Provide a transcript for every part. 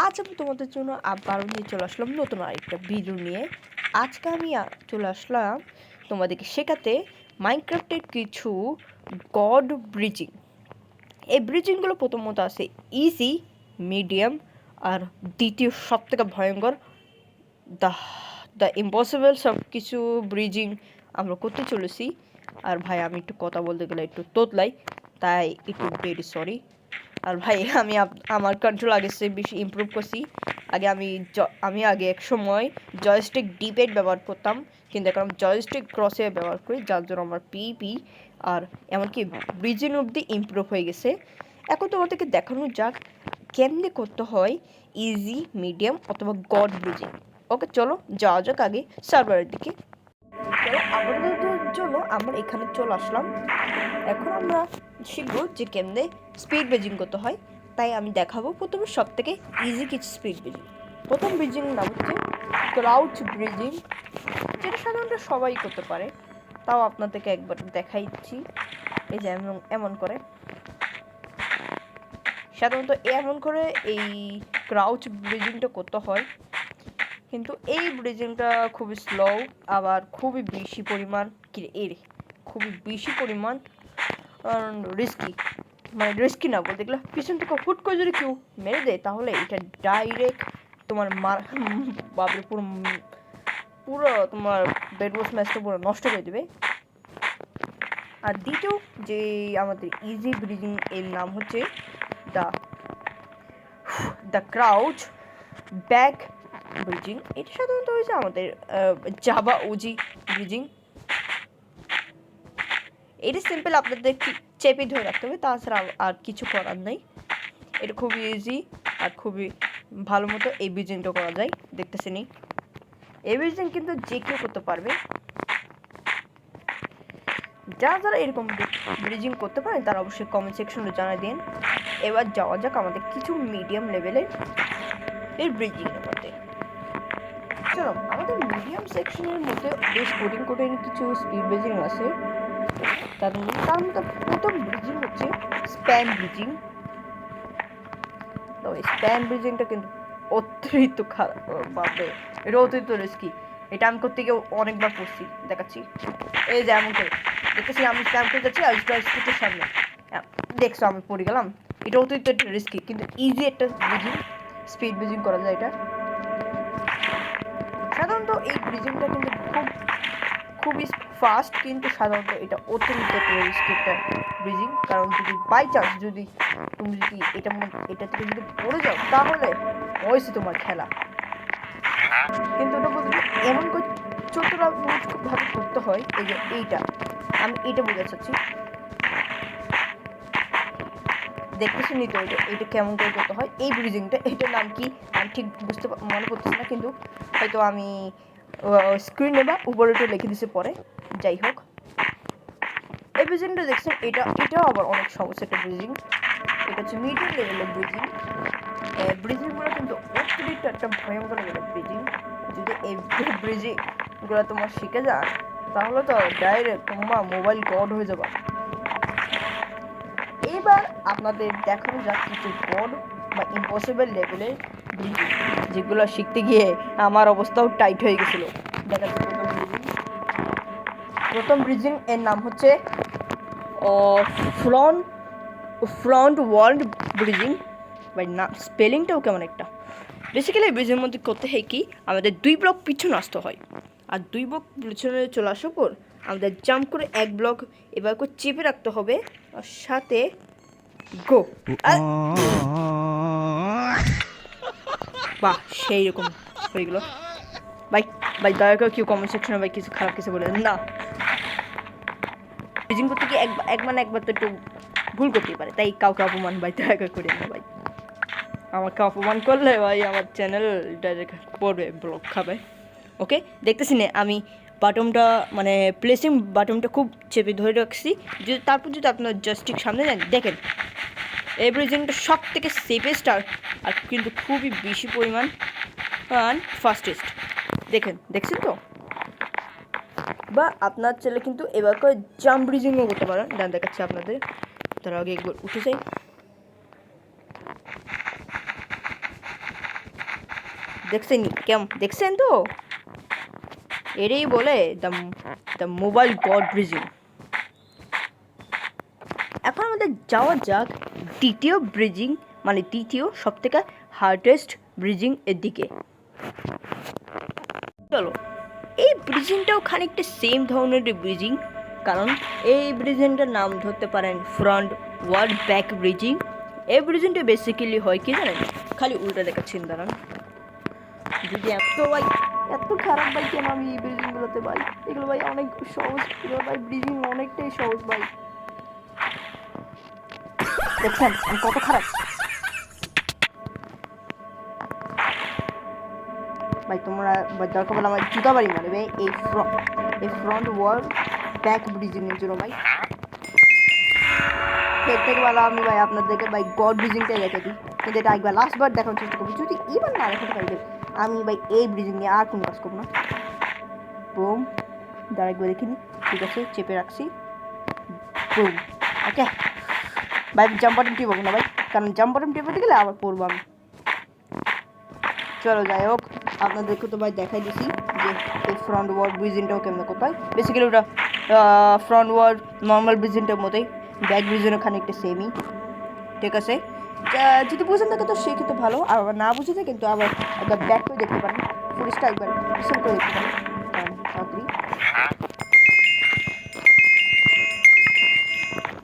আজ আমি তোমাদের জন্য আবার নিয়ে চলে আসলাম নতুন আরেকটা ভিডিও নিয়ে। আজকে আমি চলে আসলাম তোমাদেরকে শেখাতে মাইনক্রাফটের কিছু গড ব্রিজিং। এই ব্রিজিংগুলো প্রথমত আছে ইজি, মিডিয়াম, আর দ্বিতীয় সবথেকে ভয়ঙ্কর দ্য দ্য ইম্পসিবল। সব কিছু ব্রিজিং আমরা করতে চলেছি। আর ভাই আমি একটু কথা বলতে গেলে একটু তোতলাই, তাই একটু ভেরি সরি। আর ভাই আমি আমার কন্ট্রোল আগে সে বেশি ইমপ্রুভ করছি। আমি আগে এক সময় জয়স্টিক ডিপেড ব্যবহার করতাম, কিন্তু এখন জয়স্টিক ক্রসে ব্যবহার করি, যার জন্য আমার পিপি আর এমনকি ব্রিজিং অবধি ইমপ্রুভ হয়ে গেছে। এখন তোমাদেরকে দেখানো যাক কেমনে করতে হয় ইজি, মিডিয়াম অথবা গড ব্রিজিং। ওকে চলো যাওয়া যাক আগে সার্ভারের দিকে। চলো আমাদের জন্য আমরা এখানে চলে আসলাম। এখন আমরা শিখবো যে কেমনে স্পিড ব্রিজিং করতে হয়। তাই আমি দেখাবো প্রথমে সব থেকে ইজি কিছু স্পিড ব্রিজিং। প্রথম ব্রিজিং নাম হচ্ছে ক্রাউচ ব্রিজিং, যেটা সাধারণত সবাই করতে পারে। তাও আপনাদেরকে একবার দেখাই দিচ্ছি। এই যে এমন করে, সাধারণত এমন করে এই ক্রাউচ ব্রিজিংটা করতে হয়। কিন্তু এই ব্রিজিংটা খুবই স্লো, আবার খুবই বেশি পরিমাণ খুবই বেশি পরিমাণ রিস্কি। মানে রিস্কি না বলতে গেলে, পিছন থেকে হুট করে যদি কেউ মেরে দেয় তাহলে এটা ডাইরেক্ট তোমার বাবরে পুরো তোমার বেডওয়াশ ম্যাচটা পুরো নষ্ট করে দেবে। আর দ্বিতীয় যে আমাদের ইজি ব্রিজিং এর নাম হচ্ছে দ্য ক্রাউচ ব্যাক ব্রিজিং। এটা সাধারণত হয়েছে আমাদের জাভা ওজি ব্রিজিং। এটা সিম্পল, আপনাদের চেপে ধরে রাখতে হবে, তাছাড়া আর কিছু করার নেই। এটা খুবই ইজি আর খুবই ভালো মতো এই ব্রিজিংটা করা যায়। দেখতেছেনি এই ব্রিজিং কিন্তু যে কেউ করতে পারবে। যারা এরকম ব্রিজিং করতে পারেন তারা অবশ্যই কমেন্ট সেকশনে জানাই দিন। এবার যাওয়া যাক আমাদের কিছু মিডিয়াম লেভেলের এর ব্রিজিং এর মধ্যে। চলো আমাদের মিডিয়াম সেকশনের মধ্যে বেশ কঠিন কিছু স্পিড ব্রিজিং আছে। তার মধ্যে প্রথম ব্রিজিং হচ্ছে স্প্যান ব্রিজিং। তো স্প্যান ব্রিজিংটা কিন্তু অতিরিক্ত খারাপ, বাপরে এটা অতিরিক্ত রিস্কি। এটা আমি করতে গিয়ে অনেকবার পড়ছি, দেখাচ্ছি। এই যে এমন করে দেখতেছি আমি স্প্যাম করে যাচ্ছি আর স্পিডের সামনে দেখছো আমি পড়ে গেলাম। এটা অতিরিক্ত একটা রিস্কি, কিন্তু ইজি একটা ব্রিজিং, স্পিড ব্রিজিং করা যায় এটা। সাধারণত এই ব্রিজিংটা কিন্তু খুবই ফাস্ট, কিন্তু সাধারণত এটা অতিরিক্ত একটা রিস্কি একটা ব্রিজিং। কারণ যদি বাই চান্স তুমি যদি এটা থেকে যদি পড়ে যাও তাহলে হয়েছে তোমার খেলা। কিন্তু ওটা বলতে এমন করে চতুরভাবে করতে হয়। এই যে আমি এইটা বোঝাতে চাচ্ছি, দেখতেছি নি তো এটা কেমন করে করতে হয় এই ব্রিজিংটা। এটার নাম কি আমি ঠিক মনে পড়তেছি না, কিন্তু হয়তো আমি স্ক্রিনে বা উপরে একটু লিখে দিছে পরে। যাই হোক, এই ব্রিজিংটা দেখছেন, এটাও আবার অনেক সহজ একটা ব্রিজিং। এটা হচ্ছে মিডিয়াম লেভেলের ব্রিজিং। ব্রিজিংগুলো কিন্তু অতিরিক্ত একটা ভয়ঙ্কর লেভেলের ব্রিজিং। যদি এই ব্রিজিংগুলো তোমার শিখে যান তাহলে তো ডাইরেক্ট তোমার মোবাইল গড হয়ে যাবে। এবার আপনাদের দেখানো যাক কিছু গড বা ইম্পসিবল লেভেলের ব্রিজিং, যেগুলো শিখতে গিয়ে আমার অবস্থাও টাইট হয়ে গেছিলো। দেখাচ্ছি প্রথম ব্রিজিং এর নাম হচ্ছে ফ্রন্ট ওয়ার্ল্ড ব্রিজিং। বাই না, স্পেলিংটাও কেমন একটা। বেসিক্যালি এই ব্রিজের মধ্যে করতে হয় কি, আমাদের 2 ব্লক পিছনে আসতে হয়, আর 2 ব্লক পিছনে চলে আসার পর আমাদের জাম্প করে 1 ব্লক এবার করে চেপে রাখতে হবে, আর সাথে গো। বাহ, সেই রকম হয়ে গেল। ভাই দয়া করে কেউ কমেন্ট সেকশনে ভাই কিছু খারাপ কিছু বলে না। ব্রিজিং করতে কি একবার তো একটু ভুল করতেই পারে, তাই কাউকে অপমান ভাই দয়া করে করি না ভাই। আমাকে অপমান করলে ভাই আমার চ্যানেল ডাইরেক্ট পড়বে, ব্লক খাবে। ওকে, দেখতেছি না আমি বাটনটা মানে প্লেসিং বাটনটা খুব চেপে ধরে রাখছি। তারপর যদি আপনার জাস্টিক সামনে যান, দেখেন এই ব্রিজিংটা সব থেকে সেফেস্ট আর কিন্তু খুবই বেশি পরিমাণ ফাস্টেস্ট। দেখছেন তো? বা আপনার ছেলে কিন্তু এবার করে জাম্প ব্রিজিংও করতে পারেন। দেখাচ্ছি আপনাদের, তার আগে একবার উঠে যাই। দেখছেন তো, এটাই বলে দ্য মোবাইল গড ব্রিজিং। এখন আমাদের যাওয়া যাক দ্বিতীয় ব্রিজিং, মানে দ্বিতীয় সব থেকে হার্ডেস্ট ব্রিজিং এর দিকে। চলো, এই ব্রিজিংটাও খানিকটা সেম ধরনের ব্রিজিং, কারণ এই ব্রিজিংটার নাম ধরতে পারেন ফ্রন্ট ওয়ার্ড ব্যাক ব্রিজিং। এই ব্রিজিংটা বেসিক্যালি হয় কি জানেন, খালি উল্টা দেখাচ্ছেন দাঁড়ান। যদি এত খারাপ ভাই কেন আমি এই ব্রিজিংগুলোতে ভাই, এগুলো ভাই অনেক সহজ, এগুলো ভাই ব্রিজিং অনেকটাই সহজ ভাই। দেখছেন আমি কত খারাপ ভাই, তোমরা দরকার বলে আমার জুতা বাড়ি মারবে এই ফ্রন্ট ওয়ার্ড ব্যাক ব্রিজিং এর জন্য ভাই। এর থেকে ভালো আমি ভাই আপনাদেরকে ভাই গড ব্রিজিংটাই রেখে দিই, কিন্তু এটা একবার লাস্টবার দেখার চেষ্টা করবো। যদি এবার না দেখাতে পারি আমি ভাই এই ব্রিজিং নিয়ে আর কোনো কাজ করবো না। বুম, দাঁড়া একবার দেখে নিই, ঠিক আছে চেপে রাখছি। বুম, ওকে ভাই, জাম্প বাটন টিপবো না ভাই, কারণ জাম্প বাটন টিপতে গেলে আবার পড়বো আমি। চলো যাই হোক, আপনাদেরকে তো ভাই দেখাই দিছি যে এই ফ্রন্ট ওয়ার্ড ব্রিজিংটাও কেমন কোথায়। বেসিক্যালি ওটা ফ্রন্ট ওয়ার্ড নর্মাল ব্রিজিংটার মতোই, ব্যাক ব্রিজিংও খানিকটা সেমই, ঠিক আছে। যদি বুঝেন থাকে তো সে কিন্তু ভালো, আর আবার না বুঝে থাকে কিন্তু আবার একবার ব্যাক করে দেখতে পারেন, ফুলিশটা একবার রিসেন্ট করে দেখতে পারেন তাড়াতাড়ি।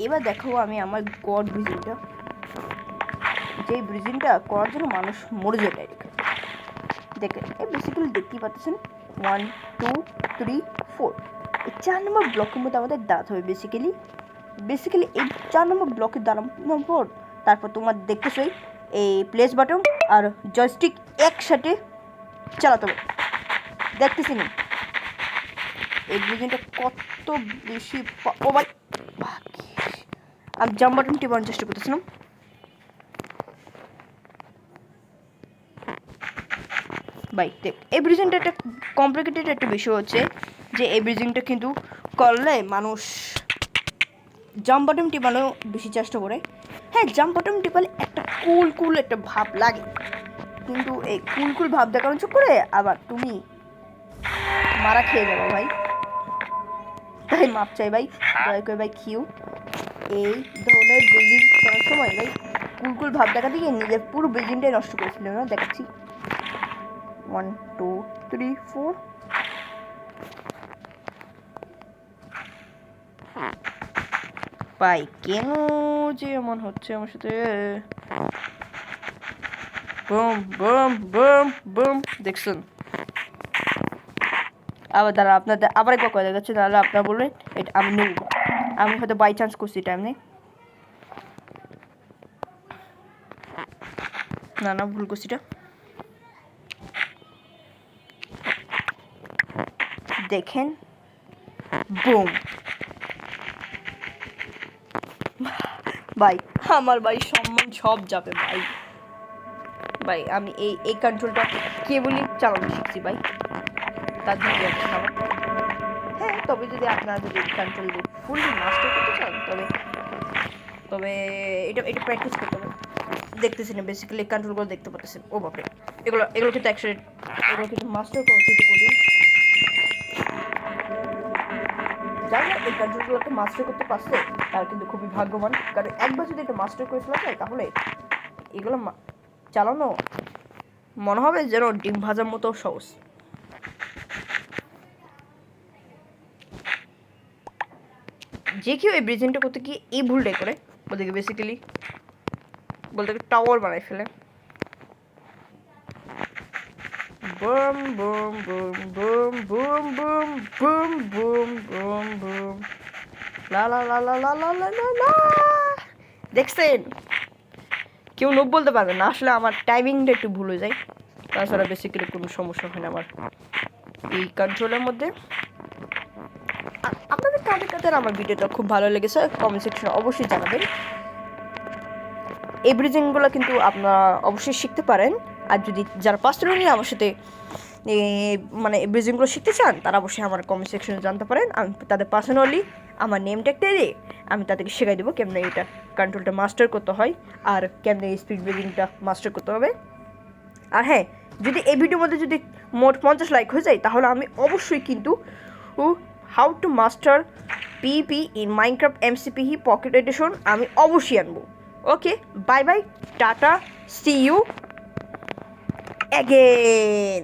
এবার দেখাবো আমি আমার গড ব্রিজিংটা, যেই ব্রিজিংটা করার জন্য মানুষ মরে যায় ডাইরেক্ট। দেখেন এই বেসিক্যালি দেখতেই পাচ্ছেন 1 2 3 4, এই 4 নম্বর ব্লকের মধ্যে আমাদের দাঁড়াতে হবে। বেসিক্যালি এই 4 নম্বর ব্লকের দাঁড়ানোর পর তারপর তোমার দেখতেছই এই প্লেস বাটন আর জয়স্টিক একসাথে চালাতে হবে। দেখতেছি না এই ব্রিজিংটা কত বেশি। ও ভাই, আমি জাম্প বাটন টিপানোর চেষ্টা করতেছিলাম ভাই। দেখ এই ব্রিজিংটা একটা কমপ্লিকেটেড একটা বিষয় হচ্ছে যে এই ব্রিজিংটা কিন্তু করলে মানুষ জাম্প বাটন টিপানো বেশি চেষ্টা করে। হ্যাঁ, জাম্প বাটন টিপালে একটা কুল একটা ভাব লাগে, কিন্তু এই কুল ভাব দেখানোর চক্করে আবার তুমি মারা খেয়ে যাবো ভাই, তাই মাপ চাই ভাই, দয়া করে ভাই কিউ এই ধরনের ব্রিজিং করার সময় ভাই কুল ভাব দেখা দিয়ে নিজের পুরো ব্রিজিংটাই নষ্ট করেছিল না। দেখাচ্ছি 1 2 3 4। ভাই কেন যে এমন হচ্ছে আমার সাথে? বুম বুম বুম বুম, দেখছেন? আবার দাঁড়া, আপনাদের আবার একবার কথা যাচ্ছে, তাহলে আপনারা বলবেন এটা আমি নেব, আমি হয়তো বাই চান্স করছি টাইম নেই, না ভুল করছি এটা। দেখেন বুম ভাই, আমার ভাই সম্মান সব যাবে ভাই। ভাই আমি এই কন্ট্রোলটা কেবলই চালানো শিখছি ভাই, তার জন্য হ্যাঁ, তবে যদি আপনারা যদি কন্ট্রোল ফুললি মাস্টার করতে চান তবে এটা প্র্যাকটিস করতে হবে। দেখতেছি না বেসিক্যালি কন্ট্রোলগুলো দেখতে পাচ্ছেন, ও বাপরে, এগুলো কিন্তু একসাথে, এগুলো কিন্তু মাস্টার করা কিন্তু কঠিন। যারা এই কন্ট্রোলগুলোকে মাস্টার করতে পারছে তারা কিন্তু খুবই ভাগ্যবান, কারণ একবার যদি এটা মাস্টার করে ফেলা যায় তাহলে এগুলো চালানো মনে হবে যেন ডিম ভাজার মতো সহজ। যে কেউ এই ব্রিজিংটা করতে গিয়ে এই ভুলটাই করে, বলতে বেসিক্যালি টাওয়ার বানাই ফেলে। Boom boom boom boom boom boom boom boom boom boom, লা লা লা লা লা লা লা লা। দেখছেন, কেউ লোক বলতে পারবে না, আসলে আমার টাইমিংটা একটু ভুল হয়ে যায়, তাছাড়া বেসিক্যালি কোনো সমস্যা হয় না আমার এই কন্ট্রোলের মধ্যে। আপনাদের কাদের আমার ভিডিওটা খুব ভালো লেগেছে কমেন্ট সেকশনে অবশ্যই জানাবেন। এই ব্রিজিংগুলো কিন্তু আপনারা অবশ্যই শিখতে পারেন, আর যদি যারা পার্সোনালি আমার সাথে মানে এই ব্রিজিংগুলো শিখতে চান তারা অবশ্যই আমার কমেন্ট সেকশনে জানতে পারেন। আমি তাদের পার্সোনালি আমার নেম ট্যাগটা দিয়ে আমি তাদেরকে শেখাই দেবো কেমনে এটা কন্ট্রোলটা মাস্টার করতে হয় আর কেমনে স্পিড ব্রিজিংটা মাস্টার করতে হবে। আর হ্যাঁ, যদি এই ভিডিওর মধ্যে যদি মোট 50 লাইক হয়ে যায় তাহলে আমি অবশ্যই কিন্তু how to master PP in Minecraft MCPE pocket edition আমি অবশ্যই আনবো। ওকে, বাই বাই, টাটা, সি ইউ অ্যাগেন।